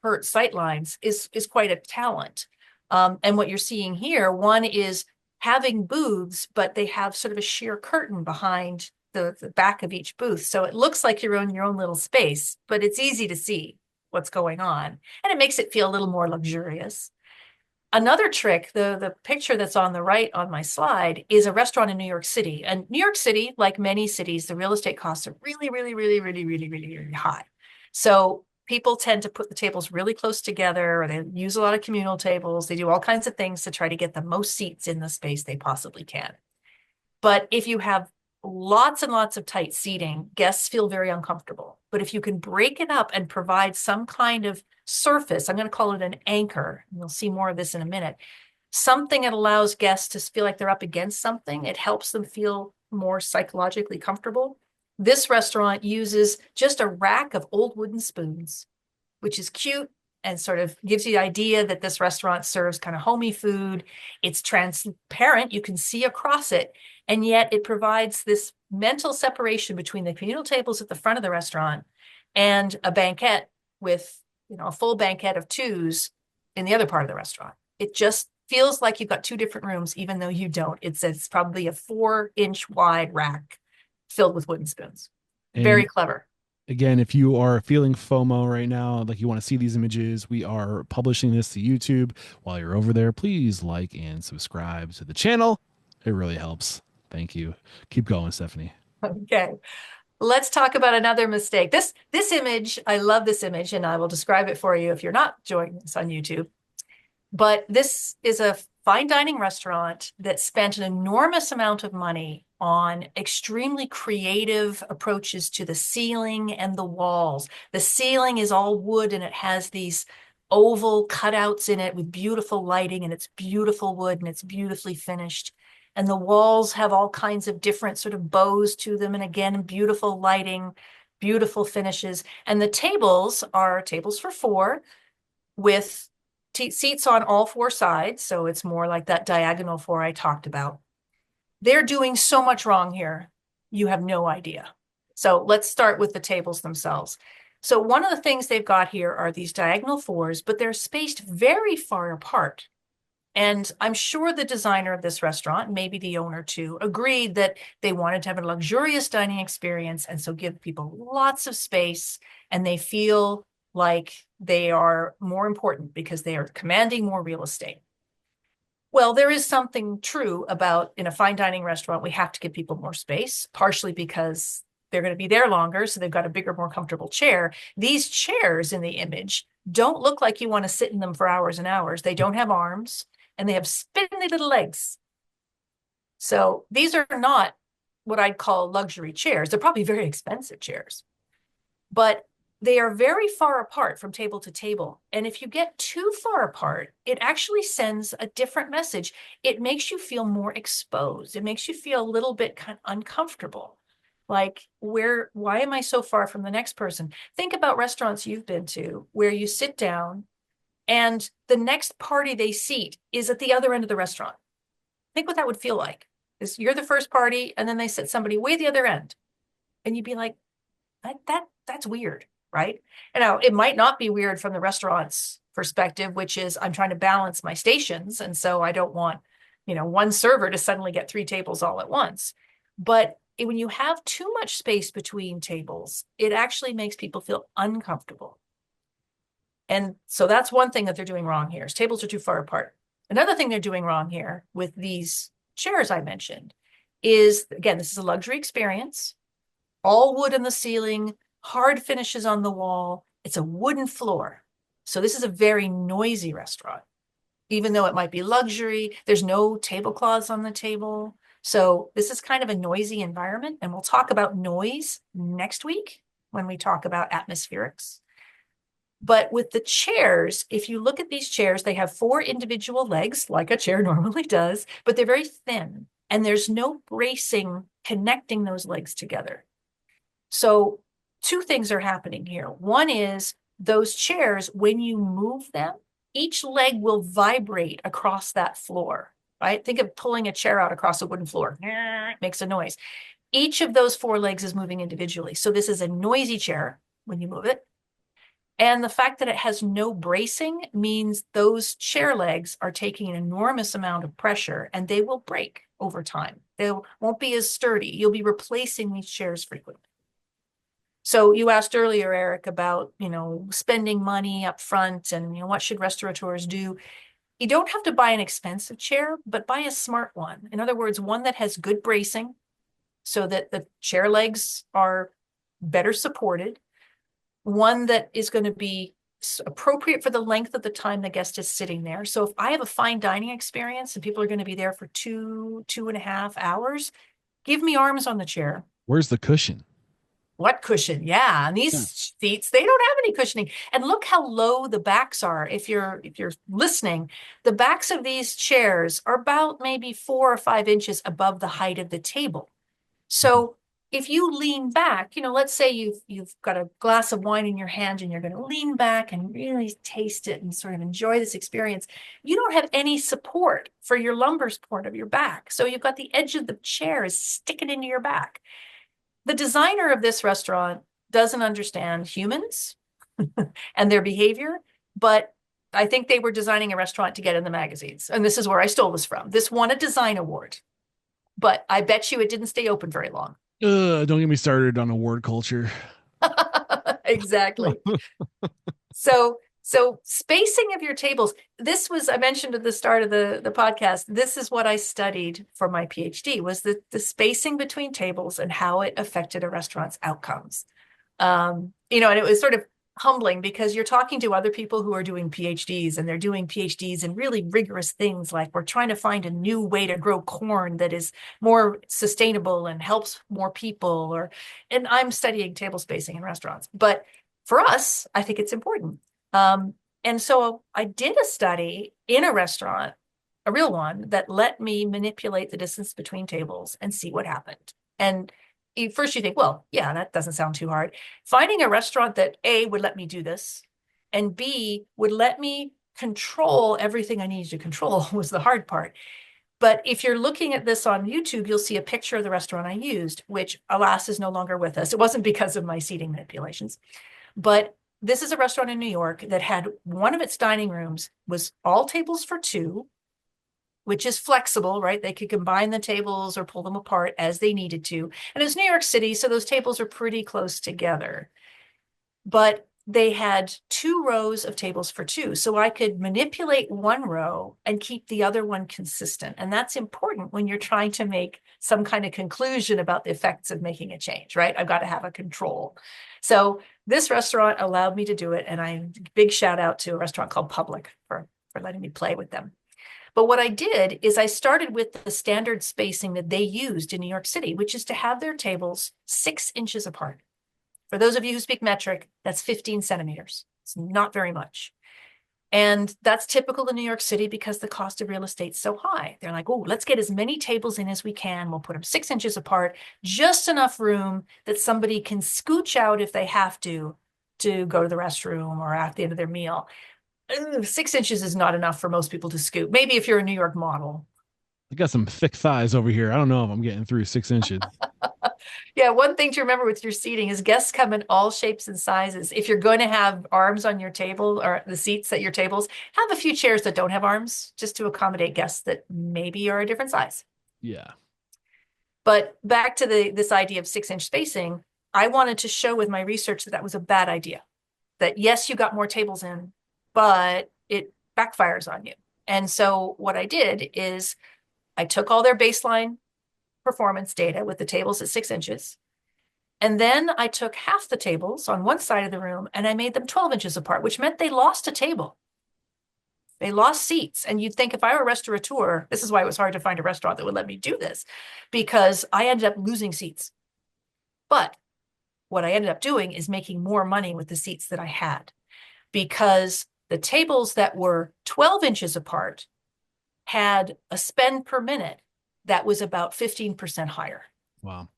Speaker 2: hurt sight lines is quite a talent. And what you're seeing here, one is having booths, but they have sort of a sheer curtain behind the back of each booth. So it looks like you're in your own little space, but it's easy to see what's going on. And it makes it feel a little more luxurious. Another trick, the picture that's on the right on my slide is a restaurant in New York City. And New York City, like many cities, the real estate costs are really, really, really, really, really, really, really high. So people tend to put the tables really close together, or they use a lot of communal tables. They do all kinds of things to try to get the most seats in the space they possibly can. But if you have lots and lots of tight seating, guests feel very uncomfortable. But if you can break it up and provide some kind of surface, I'm going to call it an anchor, and you'll see more of this in a minute, something that allows guests to feel like they're up against something, it helps them feel more psychologically comfortable. This restaurant uses just a rack of old wooden spoons, which is cute and sort of gives you the idea that this restaurant serves kind of homey food. It's transparent. You can see across it. And yet it provides this mental separation between the communal tables at the front of the restaurant and a banquette with, a full banquette of twos in the other part of the restaurant. It just feels like you've got two different rooms, even though you don't. It's probably a 4-inch wide rack filled with wooden spoons. Very
Speaker 1: And
Speaker 2: clever.
Speaker 1: again, if you are feeling FOMO right now, like you want to see these images, we are publishing this to YouTube. While you're over there, please like and subscribe to the channel. It really helps. Thank you. Keep going, Stephanie.
Speaker 2: Okay. Let's talk about another mistake. This image, I love this image, and I will describe it for you if you're not joining us on YouTube. But this is a fine dining restaurant that spent an enormous amount of money on extremely creative approaches to the ceiling and the walls. The ceiling is all wood and it has these oval cutouts in it with beautiful lighting, and it's beautiful wood and it's beautifully finished. And the walls have all kinds of different sort of bows to them. And again, beautiful lighting, beautiful finishes. And the tables are tables for four with seats on all four sides. So it's more like that diagonal four I talked about. They're doing so much wrong here. You have no idea. So let's start with the tables themselves. So one of the things they've got here are these diagonal fours, but they're spaced very far apart. And I'm sure the designer of this restaurant, maybe the owner too, agreed that they wanted to have a luxurious dining experience and so give people lots of space and they feel like they are more important because they are commanding more real estate. Well, there is something true about in a fine dining restaurant, we have to give people more space, partially because they're going to be there longer, so they've got a bigger, more comfortable chair. These chairs in the image don't look like you want to sit in them for hours and hours. They don't have arms, and they have spindly little legs. So these are not what I'd call luxury chairs. They're probably very expensive chairs, but they are very far apart from table to table. And if you get too far apart, it actually sends a different message. It makes you feel more exposed. It makes you feel a little bit kind of uncomfortable. Like, why am I so far from the next person? Think about restaurants you've been to where you sit down and the next party they seat is at the other end of the restaurant. Think what that would feel like. Is you're the first party and then they sit somebody way the other end. And you'd be like, that's weird, right? And now it might not be weird from the restaurant's perspective, which is I'm trying to balance my stations. And so I don't want, one server to suddenly get 3 tables all at once. But when you have too much space between tables, it actually makes people feel uncomfortable. And so that's one thing that they're doing wrong here is tables are too far apart. Another thing they're doing wrong here with these chairs I mentioned is, again, this is a luxury experience, all wood in the ceiling, hard finishes on the wall. It's a wooden floor. So this is a very noisy restaurant. Even though it might be luxury, there's no tablecloths on the table. So this is kind of a noisy environment. And we'll talk about noise next week when we talk about atmospherics. But with the chairs, if you look at these chairs, they have 4 individual legs, like a chair normally does, but they're very thin. And there's no bracing connecting those legs together. So 2 things are happening here. One is those chairs, when you move them, each leg will vibrate across that floor, right? Think of pulling a chair out across a wooden floor. It makes a noise. Each of those 4 legs is moving individually. So this is a noisy chair when you move it. And the fact that it has no bracing means those chair legs are taking an enormous amount of pressure and they will break over time. They won't be as sturdy. You'll be replacing these chairs frequently. So you asked earlier, Eric, about, spending money up front and, what should restaurateurs do? You don't have to buy an expensive chair, but buy a smart one. In other words, one that has good bracing so that the chair legs are better supported. One that is going to be appropriate for the length of the time the guest is sitting there. So if I have a fine dining experience and people are going to be there for 2.5 hours, give me arms on the chair.
Speaker 1: Where's the cushion?
Speaker 2: What cushion? Yeah. And these seats, they don't have any cushioning. And look how low the backs are. If you're listening, the backs of these chairs are about maybe 4 or 5 inches above the height of the table. So if you lean back, let's say you've got a glass of wine in your hand and you're going to lean back and really taste it and sort of enjoy this experience. You don't have any support for your lumbar support of your back. So you've got the edge of the chair is sticking into your back. The designer of this restaurant doesn't understand humans and their behavior, but I think they were designing a restaurant to get in the magazines. And this is where I stole this from. This won a design award, but I bet you it didn't stay open very long.
Speaker 1: Don't get me started on award culture.
Speaker 2: Exactly. So spacing of your tables, this was, I mentioned at the start of the podcast, this is what I studied for my PhD, was the spacing between tables and how it affected a restaurant's outcomes. And it was sort of humbling because you're talking to other people who are doing PhDs and they're doing PhDs in really rigorous things. Like we're trying to find a new way to grow corn that is more sustainable and helps more people, and I'm studying table spacing in restaurants. But for us, I think it's important. And so I did a study in a restaurant, a real one, that let me manipulate the distance between tables and see what happened. And first you think, well, yeah, that doesn't sound too hard. Finding a restaurant that A, would let me do this, and B, would let me control everything I needed to control was the hard part. But if you're looking at this on YouTube, you'll see a picture of the restaurant I used, which alas is no longer with us. It wasn't because of my seating manipulations, but this is a restaurant in New York that had one of its dining rooms was all tables for 2, which is flexible, right? They could combine the tables or pull them apart as they needed to. And it's New York City, so those tables are pretty close together. But they had 2 rows of tables for two. So I could manipulate one row and keep the other one consistent. And that's important when you're trying to make some kind of conclusion about the effects of making a change, right? I've got to have a control. So this restaurant allowed me to do it. And big shout out to a restaurant called Public for letting me play with them. But what I did is I started with the standard spacing that they used in New York City, which is to have their tables 6 inches apart. For those of you who speak metric, that's 15 centimeters. It's not very much. And that's typical in New York City because the cost of real estate's so high. They're like, oh, let's get as many tables in as we can. We'll put them 6 inches apart, just enough room that somebody can scooch out if they have to go to the restroom or at the end of their meal. 6 inches is not enough for most people to scoot. Maybe if you're a New York model.
Speaker 1: I got some thick thighs over here. I don't know if I'm getting through 6 inches.
Speaker 2: Yeah, one thing to remember with your seating is guests come in all shapes and sizes. If you're going to have arms on your table or the seats at your tables, have a few chairs that don't have arms just to accommodate guests that maybe are a different size.
Speaker 1: Yeah.
Speaker 2: But back to this idea of 6 inch spacing, I wanted to show with my research that was a bad idea. That yes, you got more tables in, but it backfires on you. And so what I did is I took all their baseline performance data with the tables at 6 inches. And then I took half the tables on one side of the room and I made them 12 inches apart, which meant they lost a table. They lost seats. And you'd think if I were a restaurateur, this is why it was hard to find a restaurant that would let me do this, because I ended up losing seats. But what I ended up doing is making more money with the seats that I had, because the tables that were 12 inches apart had a spend per minute that was about 15% higher.
Speaker 1: Wow.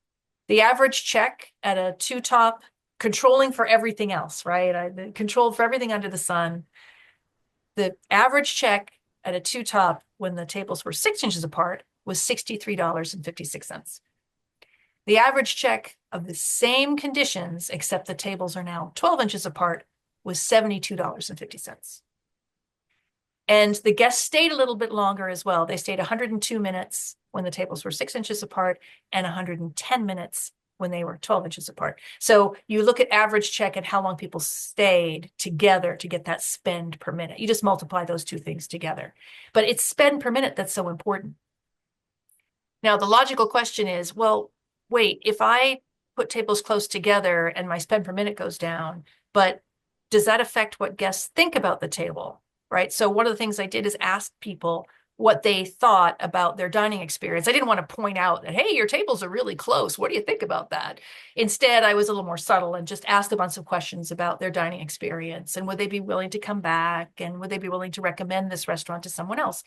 Speaker 2: The average check at a 2-top, controlling for everything else, right? I controlled for everything under the sun. The average check at a 2-top when the tables were 6 inches apart was $63.56. The average check of the same conditions, except the tables are now 12 inches apart, was $72.50. And the guests stayed a little bit longer as well. They stayed 102 minutes when the tables were 6 inches apart and 110 minutes when they were 12 inches apart. So you look at average check and how long people stayed together to get that spend per minute. You just multiply those two things together. But it's spend per minute that's so important. Now, the logical question is, well, wait, if I put tables close together and my spend per minute goes down, but does that affect what guests think about the table? Right. So one of the things I did is ask people what they thought about their dining experience. I didn't want to point out that, hey, your tables are really close. What do you think about that? Instead, I was a little more subtle and just asked a bunch of questions about their dining experience and would they be willing to come back and would they be willing to recommend this restaurant to someone else?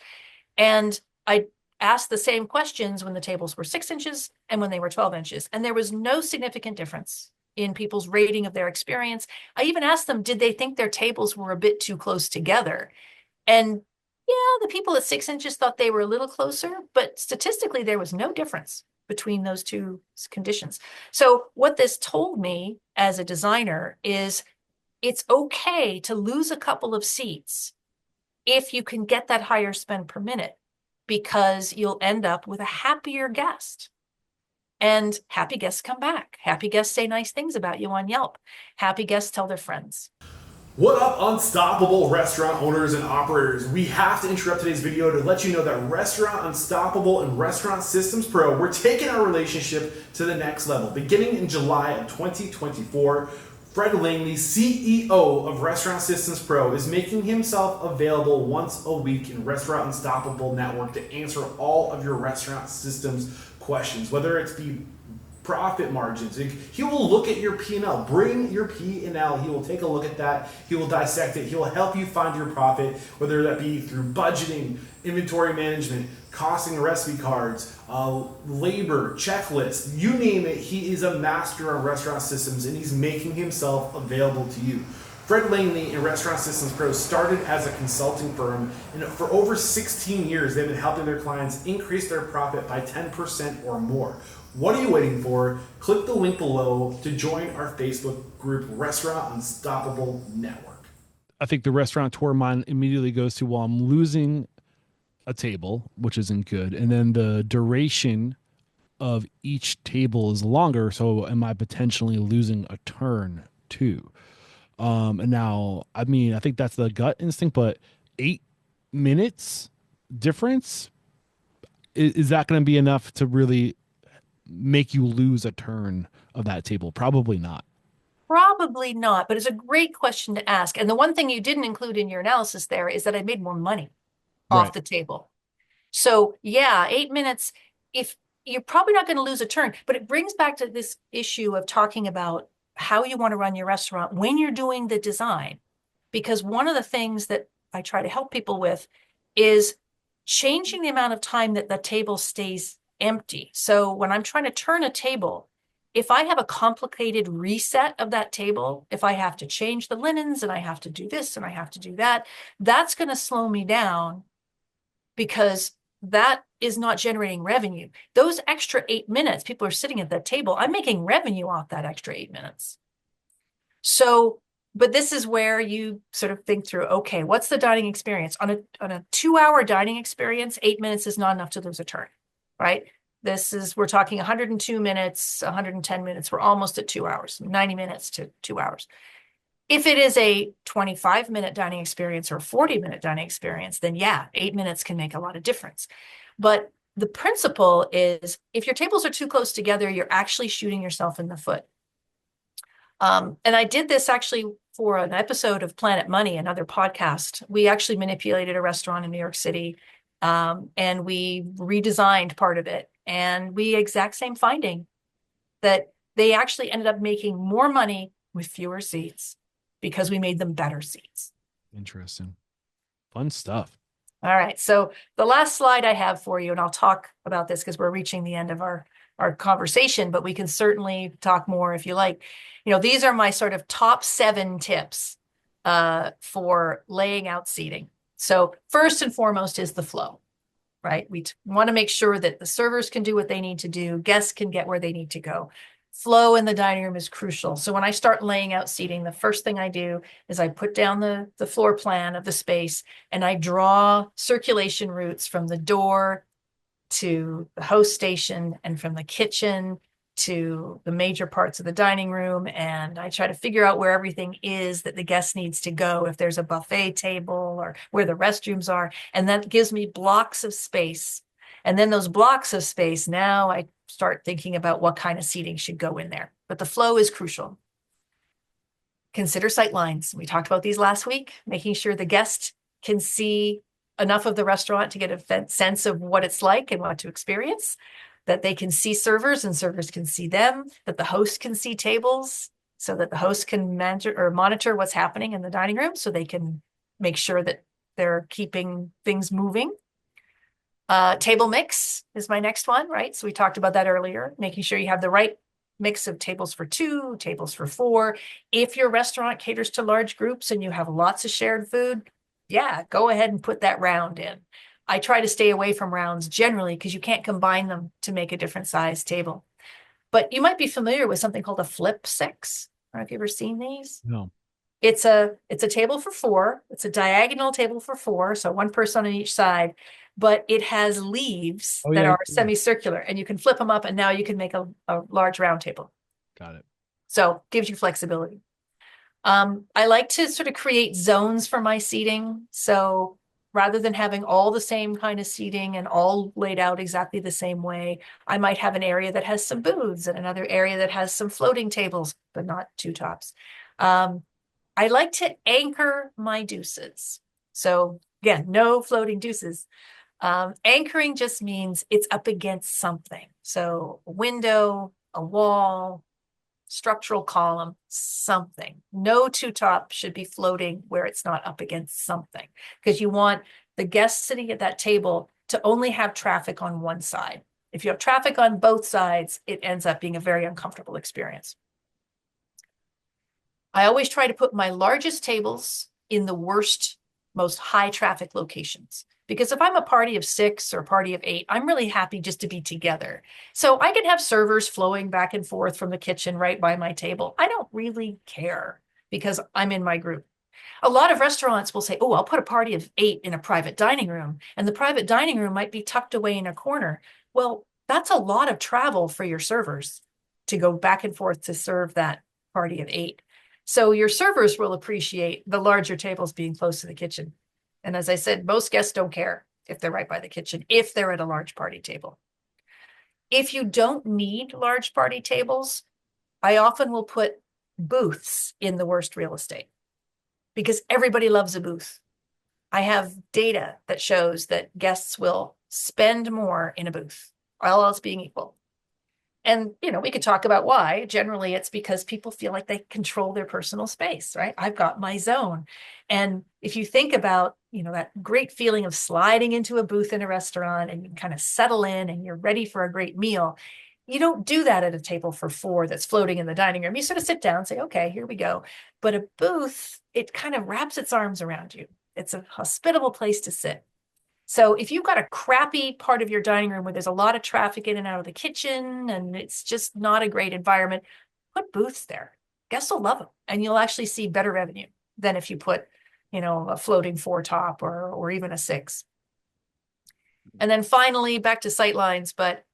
Speaker 2: And I asked the same questions when the tables were 6 inches and when they were 12 inches. And there was no significant difference in people's rating of their experience. I even asked them, did they think their tables were a bit too close together? And yeah, the people at 6 inches thought they were a little closer, but statistically, there was no difference between those two conditions. So what this told me as a designer is it's okay to lose a couple of seats if you can get that higher spend per minute, because you'll end up with a happier guest. And happy guests come back. Happy guests say nice things about you on Yelp. Happy guests tell their friends.
Speaker 3: What up, unstoppable restaurant owners and operators? We have to interrupt today's video to let you know that Restaurant Unstoppable and Restaurant Systems Pro, we're taking our relationship to the next level. Beginning in July of 2024, Fred Langley, CEO of Restaurant Systems Pro, is making himself available once a week in Restaurant Unstoppable Network to answer all of your restaurant systems questions, whether it's the profit margins. He will look at your P&L. Bring your P&L. He will take a look at that. He will dissect it. He will help you find your profit, whether that be through budgeting, inventory management, costing recipe cards, labor, checklists, you name it. He is a master on restaurant systems and he's making himself available to you. Fred Langley and Restaurant Systems Pro started as a consulting firm, and for over 16 years, they've been helping their clients increase their profit by 10% or more. What are you waiting for? Click the link below to join our Facebook group, Restaurant Unstoppable Network.
Speaker 1: I think the restaurateur mind immediately goes to, well, I'm losing a table, which isn't good. And then the duration of each table is longer. So am I potentially losing a turn too? And now, I mean, I think that's the gut instinct, but 8 minutes difference, is that going to be enough to really make you lose a turn of that table? Probably not.
Speaker 2: Probably not, but it's a great question to ask. And the one thing you didn't include in your analysis there is that I made more money off
Speaker 1: Right.
Speaker 2: the table. So yeah, 8 minutes, if you're probably not going to lose a turn, but it brings back to this issue of talking about how you want to run your restaurant when you're doing the design. Because one of the things that I try to help people with is changing the amount of time that the table stays empty. So when I'm trying to turn a table, if I have a complicated reset of that table, if I have to change the linens and I have to do this and I have to do that, that's going to slow me down because that is not generating revenue. Those extra 8 minutes, people are sitting at that table. I'm making revenue off that extra 8 minutes. So, but this is where you sort of think through, okay, what's the dining experience? On a 2-hour dining experience, 8 minutes is not enough to lose a turn, right? We're talking 102 minutes, 110 minutes. We're almost at 2 hours, 90 minutes to 2 hours. If it is a 25-minute dining experience or a 40-minute dining experience, then yeah, 8 minutes can make a lot of difference. But the principle is if your tables are too close together, you're actually shooting yourself in the foot. And I did this actually for an episode of Planet Money, another podcast. We actually manipulated a restaurant in New York City, and we redesigned part of it. And we exact same finding that they actually ended up making more money with fewer seats because we made them better seats.
Speaker 1: Interesting. Fun stuff.
Speaker 2: All right. So the last slide I have for you, and I'll talk about this because we're reaching the end of our conversation, but we can certainly talk more if you like. These are my sort of top 7 tips for laying out seating. So first and foremost is the flow, right? We want to make sure that the servers can do what they need to do, guests can get where they need to go. Flow in the dining room is crucial. So when I start laying out seating, the first thing I do is I put down the floor plan of the space and I draw circulation routes from the door to the host station and from the kitchen to the major parts of the dining room. And I try to figure out where everything is that the guest needs to go, if there's a buffet table or where the restrooms are. And that gives me blocks of space. And then those blocks of space, now I start thinking about what kind of seating should go in there. But the flow is crucial. Consider sight lines. We talked about these last week, making sure the guest can see enough of the restaurant to get a sense of what it's like and what to experience, that they can see servers and servers can see them, that the host can see tables so that the host can monitor what's happening in the dining room so they can make sure that they're keeping things moving. Table mix is my next one, right? So we talked about that earlier, making sure you have the right mix of tables for 2, tables for 4. If your restaurant caters to large groups and you have lots of shared food, yeah, go ahead and put that round in. I try to stay away from rounds generally because you can't combine them to make a different size table. But you might be familiar with something called a flip 6. I don't know if you've ever seen these.
Speaker 1: No.
Speaker 2: It's a table for 4. It's a diagonal table for 4, so one person on each side, but it has leaves that are semicircular, and you can flip them up, and now you can make a large round table.
Speaker 1: Got it.
Speaker 2: So gives you flexibility. I like to sort of create zones for my seating. So rather than having all the same kind of seating and all laid out exactly the same way, I might have an area that has some booths and another area that has some floating tables, but not 2 tops. I like to anchor my deuces. So again, no floating deuces. Anchoring just means it's up against something. So a window, a wall, structural column, something. No 2-top should be floating where it's not up against something, because you want the guests sitting at that table to only have traffic on one side. If you have traffic on both sides, it ends up being a very uncomfortable experience. I always try to put my largest tables in the worst, most high traffic locations. Because if I'm a party of 6 or a party of 8, I'm really happy just to be together. So I can have servers flowing back and forth from the kitchen right by my table. I don't really care because I'm in my group. A lot of restaurants will say, oh, I'll put a party of 8 in a private dining room, and the private dining room might be tucked away in a corner. Well, that's a lot of travel for your servers to go back and forth to serve that party of 8. So your servers will appreciate the larger tables being close to the kitchen. And as I said, most guests don't care if they're right by the kitchen, if they're at a large party table. If you don't need large party tables, I often will put booths in the worst real estate because everybody loves a booth. I have data that shows that guests will spend more in a booth, all else being equal. And, we could talk about why. Generally, it's because people feel like they control their personal space, right? I've got my zone. And if you think about, that great feeling of sliding into a booth in a restaurant and you kind of settle in and you're ready for a great meal, you don't do that at a table for four that's floating in the dining room. You sort of sit down and say, okay, here we go. But a booth, it kind of wraps its arms around you. It's a hospitable place to sit. So if you've got a crappy part of your dining room where there's a lot of traffic in and out of the kitchen and it's just not a great environment, put booths there. Guests will love them and you'll actually see better revenue than if you put, a floating four top or even a six. And then finally, back to sight lines, but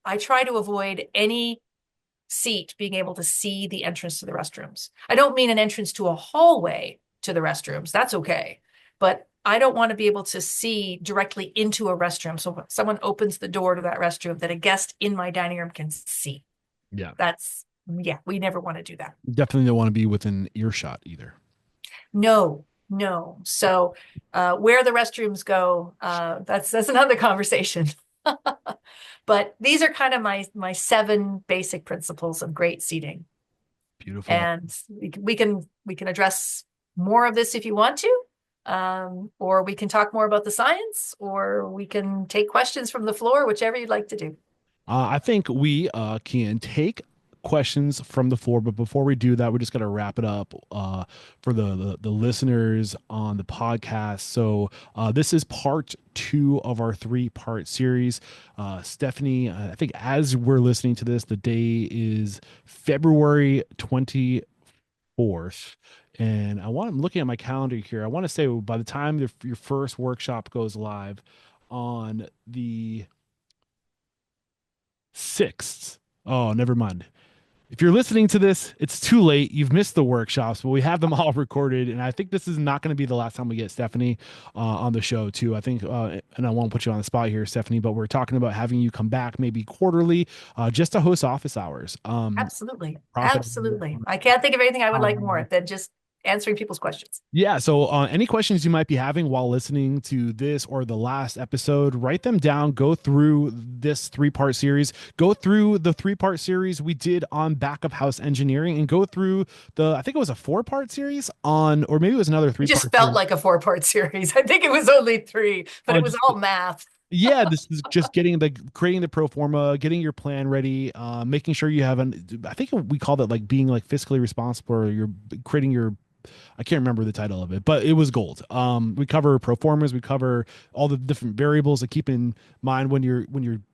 Speaker 2: I try to avoid any seat being able to see the entrance to the restrooms. I don't mean an entrance to a hallway to the restrooms. That's okay. But I don't want to be able to see directly into a restroom. So when someone opens the door to that restroom, that a guest in my dining room can see.
Speaker 1: Yeah.
Speaker 2: We never want to do that.
Speaker 1: Definitely don't want to be within earshot either.
Speaker 2: No. So where the restrooms go, that's another conversation. But these are kind of my 7 basic principles of great seating.
Speaker 1: Beautiful.
Speaker 2: And we can address more of this if you want to. Or we can talk more about the science, or we can take questions from the floor, whichever you'd like to do.
Speaker 1: I think we can take questions from the floor, but before we do that, we just got to wrap it up for the listeners on the podcast. So this is part 2 of our 3-part series. Stephani, I think as we're listening to this, the day is February 24th. And I'm looking at my calendar here. I want to say by the time your first workshop goes live on the 6th. Oh, never mind. If you're listening to this, it's too late. You've missed the workshops, but we have them all recorded. And I think this is not going to be the last time we get Stephani on the show too. I think, and I won't put you on the spot here, Stephani, but we're talking about having you come back maybe quarterly just to host office hours.
Speaker 2: Absolutely. I can't think of anything I would like more than just answering people's questions.
Speaker 1: Yeah. So any questions you might be having while listening to this or the last episode, write them down, go through this 3-part series, go through the 3-part series we did on back of house engineering, and go through I think it was a 4-part series on, or maybe it was another 3-part.
Speaker 2: It just felt like a 4-part series. I think it was only 3, but it was all math.
Speaker 1: Yeah, this is just creating the pro forma, getting your plan ready, making sure you have I think we called it like being like fiscally responsible, or you're creating your, I can't remember the title of it, but it was gold. We cover pro formas, we cover all the different variables to keep in mind when you're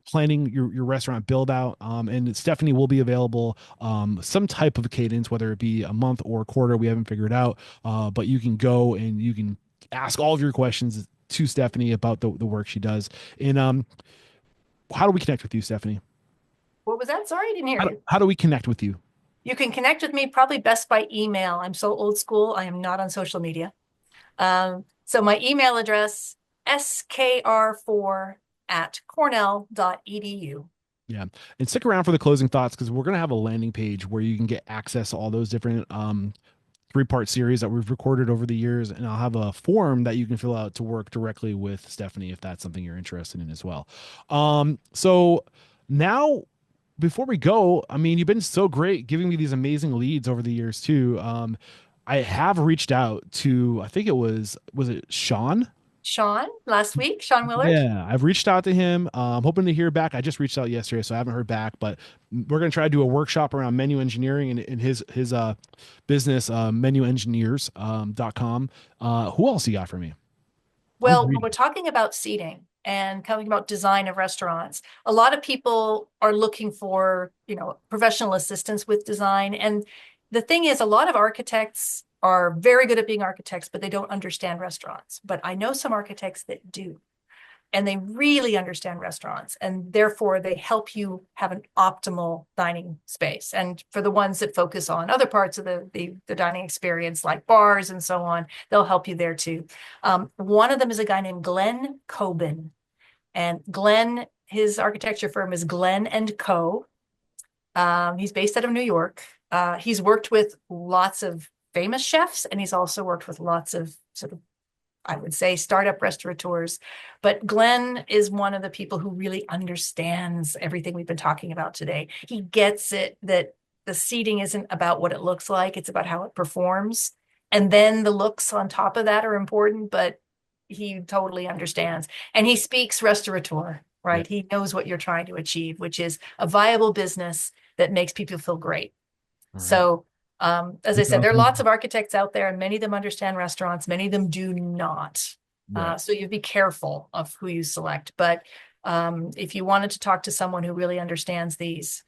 Speaker 1: planning your restaurant build out. And Stephani will be available some type of cadence, whether it be a month or a quarter, we haven't figured out. But you can go and you can ask all of your questions to Stephani about the work she does. And how do we connect with you, Stephani?
Speaker 2: What was that? Sorry, I didn't hear you.
Speaker 1: How do we connect with you?
Speaker 2: You can connect with me probably best by email. I'm so old school. I am not on social media. So my email address, skr4@cornell.edu.
Speaker 1: Yeah. And stick around for the closing thoughts, because we're going to have a landing page where you can get access to all those different 3-part series that we've recorded over the years. And I'll have a form that you can fill out to work directly with Stephani if that's something you're interested in as well. So now, before we go, I mean, you've been so great giving me these amazing leads over the years too. I have reached out to, I think was it Sean?
Speaker 2: Sean last week, Sean Willard.
Speaker 1: Yeah, I've reached out to him. I'm hoping to hear back. I just reached out yesterday, so I haven't heard back, but we're going to try to do a workshop around menu engineering and his business, menuengineers.com. Who else you got for me?
Speaker 2: Well, when we're talking about seating and talking about design of restaurants, a lot of people are looking for, professional assistance with design. And the thing is, a lot of architects are very good at being architects, but they don't understand restaurants. But I know some architects that do. and they really understand restaurants, and therefore they help you have an optimal dining space. And for the ones that focus on other parts of the dining experience, like bars and so on, they'll help you there too. One of them is a guy named Glenn Coben, and Glenn, his architecture firm is Glenn and Co. He's based out of New York. He's worked with lots of famous chefs, and he's also worked with lots of sort of, I would say, startup restaurateurs. But Glenn is one of the people who really understands everything we've been talking about today. He gets it that the seating isn't about what it looks like, it's about how it performs. And then the looks on top of that are important, but he totally understands. And he speaks restaurateur, right?
Speaker 1: Yeah.
Speaker 2: He knows what you're trying to achieve, which is a viable business that makes people feel great.
Speaker 1: All right.
Speaker 2: So as I said, there are lots of architects out there, and many of them understand restaurants, many of them do not.
Speaker 1: Right.
Speaker 2: So you be careful of who you select. But if you wanted to talk to someone who really understands these,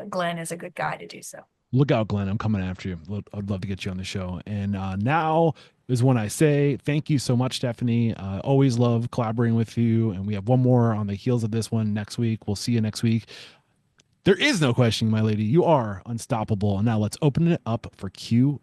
Speaker 2: Glenn is a good guy to do so.
Speaker 1: Look out, Glenn. I'm coming after you. I'd love to get you on the show. And now is when I say thank you so much, Stephanie. Always love collaborating with you. And we have one more on the heels of this one next week. We'll see you next week. There is no questioning, my lady. You are unstoppable. And now let's open it up for Q&A.